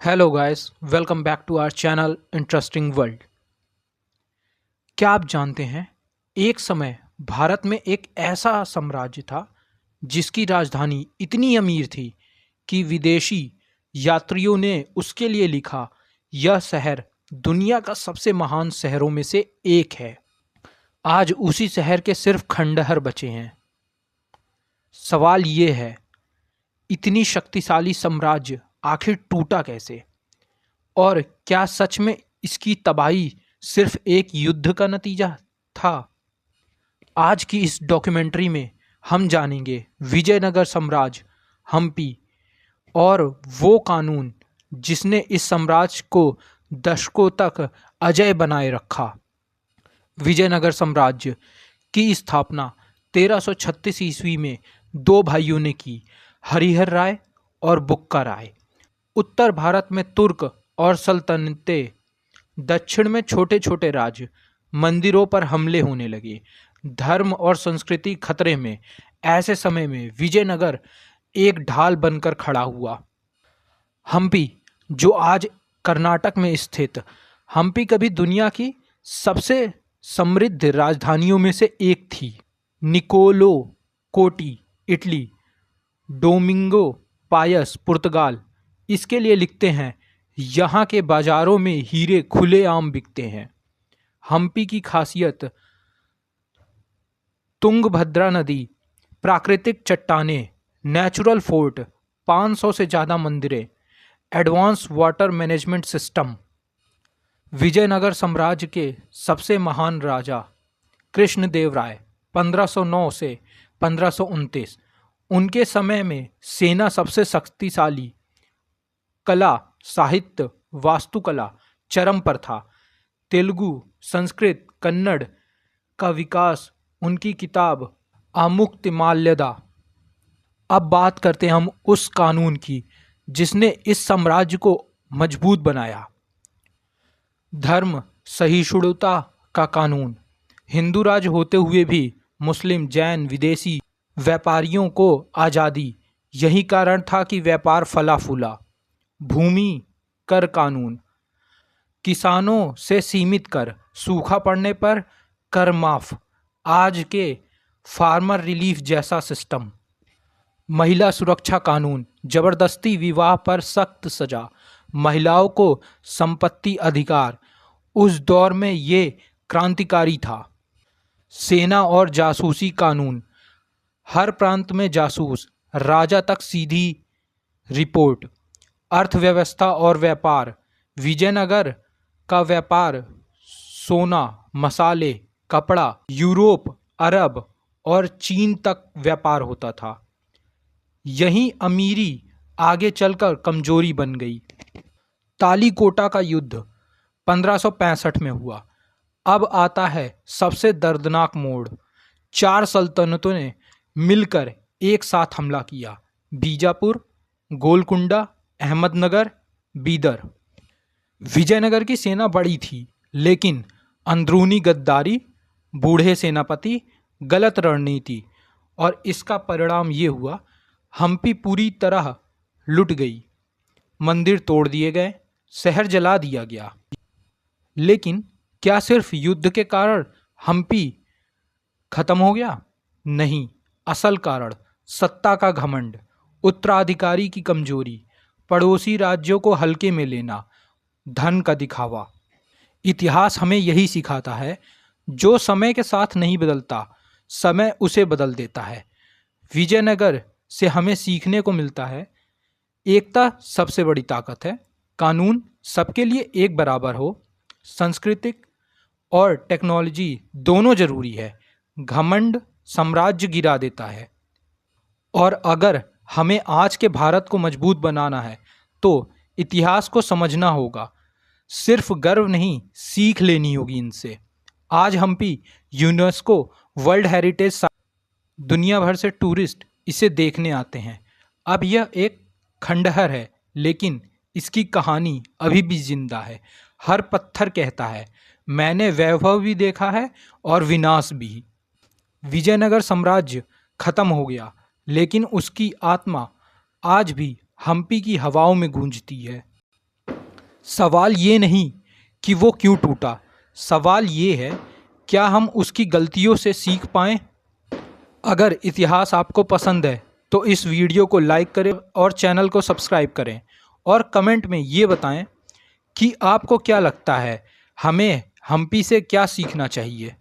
Hello guys, welcome back to our channel interesting world. क्या आप जानते हैं, एक समय भारत में एक ऐसा साम्राज्य था जिसकी राजधानी इतनी अमीर थी कि विदेशी यात्रियों ने उसके लिए लिखा, यह शहर दुनिया का सबसे महान शहरों में से एक है। आज उसी शहर के सिर्फ खंडहर बचे हैं। सवाल ये है, इतनी शक्तिशाली साम्राज्य आखिर टूटा कैसे? और क्या सच में इसकी तबाही सिर्फ एक युद्ध का नतीजा था? आज की इस डॉक्यूमेंट्री में हम जानेंगे विजयनगर साम्राज्य, हम्पी और वो कानून जिसने इस साम्राज्य को दशकों तक अजेय बनाए रखा। विजयनगर साम्राज्य की स्थापना 1336 ईस्वी में दो भाइयों ने की, हरिहर राय और बुक्का राय। उत्तर भारत में तुर्क और सल्तनतें, दक्षिण में छोटे छोटे राज्य, मंदिरों पर हमले होने लगे, धर्म और संस्कृति खतरे में। ऐसे समय में विजयनगर एक ढाल बनकर खड़ा हुआ। हम्पी, जो आज कर्नाटक में स्थित, हम्पी कभी दुनिया की सबसे समृद्ध राजधानियों में से एक थी। निकोलो कोटी इटली, डोमिंगो पायस पुर्तगाल इसके लिए लिखते हैं, यहाँ के बाजारों में हीरे खुलेआम बिकते हैं। हम्पी की खासियत तुंगभद्रा नदी, प्राकृतिक चट्टानें, नेचुरल फोर्ट, 500 से ज़्यादा मंदिरें, advance water management system. Vijayanagar साम्राज्य के सबसे महान राजा कृष्णदेवराय 1509 से 1529, उनके समय में सेना सबसे शक्तिशाली, कला, साहित्य, वास्तुकला चरम पर था। तेलुगु, संस्कृत, कन्नड़ का विकास उनकी किताब आमुक्तमाल्यदा। अब बात करते हैं हम उस कानून की जिसने इस साम्राज्य को मजबूत बनाया। धर्म सहिष्णुता का कानून। हिंदू राज होते हुए भी मुस्लिम, जैन, विदेशी व्यापारियों को आज़ादी। यही कारण था कि व्यापार फला फूला। भूमि कर कानून, किसानों से सीमित कर, सूखा पड़ने पर कर माफ, आज के फार्मर रिलीफ जैसा सिस्टम। महिला सुरक्षा कानून, जबरदस्ती विवाह पर सख्त सजा, महिलाओं को संपत्ति अधिकार। उस दौर में ये क्रांतिकारी था। सेना और जासूसी कानून, हर प्रांत में जासूस, राजा तक सीधी रिपोर्ट। अर्थव्यवस्था और व्यापार, विजयनगर का व्यापार सोना, मसाले, कपड़ा, यूरोप, अरब और चीन तक व्यापार होता था। यहीं अमीरी आगे चलकर कमजोरी बन गई। तालीकोटा का युद्ध 1565 में हुआ। अब आता है सबसे दर्दनाक मोड़। चार सल्तनतों ने मिलकर एक साथ हमला किया। बीजापुर, गोलकुंडा, अहमदनगर, बीदर। विजयनगर की सेना बड़ी थी, लेकिन अंदरूनी गद्दारी, बूढ़े सेनापति, गलत रणनीति, और इसका परिणाम ये हुआ, हम्पी पूरी तरह लुट गई। मंदिर तोड़ दिए गए, शहर जला दिया गया। लेकिन क्या सिर्फ युद्ध के कारण हम्पी खत्म हो गया? नहीं, असल कारण सत्ता का घमंड, उत्तराधिकारी की कमजोरी, पड़ोसी राज्यों को हल्के में लेना, धन का दिखावा। इतिहास हमें यही सिखाता है, जो समय के साथ नहीं बदलता, समय उसे बदल देता है। विजयनगर से हमें सीखने को मिलता है, एकता सबसे बड़ी ताकत है। कानून सबके लिए एक बराबर हो। सांस्कृतिक और टेक्नोलॉजी दोनों जरूरी है। घमंड साम्राज्य गिरा देता है। और अगर हमें आज के भारत को मजबूत बनाना है तो इतिहास को समझना होगा। सिर्फ गर्व नहीं, सीख लेनी होगी इनसे। आज Hampi UNESCO world heritage site, दुनिया भर से टूरिस्ट इसे देखने आते हैं। अब यह एक खंडहर है, लेकिन इसकी कहानी अभी भी जिंदा है। हर पत्थर कहता है, मैंने वैभव भी देखा है और विनाश भी। विजयनगर साम्राज्य खत्म हो गया, लेकिन उसकी आत्मा आज भी हम्पी की हवाओं में गूंजती है। सवाल ये नहीं कि वो क्यों टूटा, सवाल ये है क्या हम उसकी गलतियों से सीख पाएं। अगर इतिहास आपको पसंद है तो इस वीडियो को लाइक करें और चैनल को सब्सक्राइब करें और कमेंट में ये बताएं कि आपको क्या लगता है हमें हम्पी से क्या सीखना चाहिए।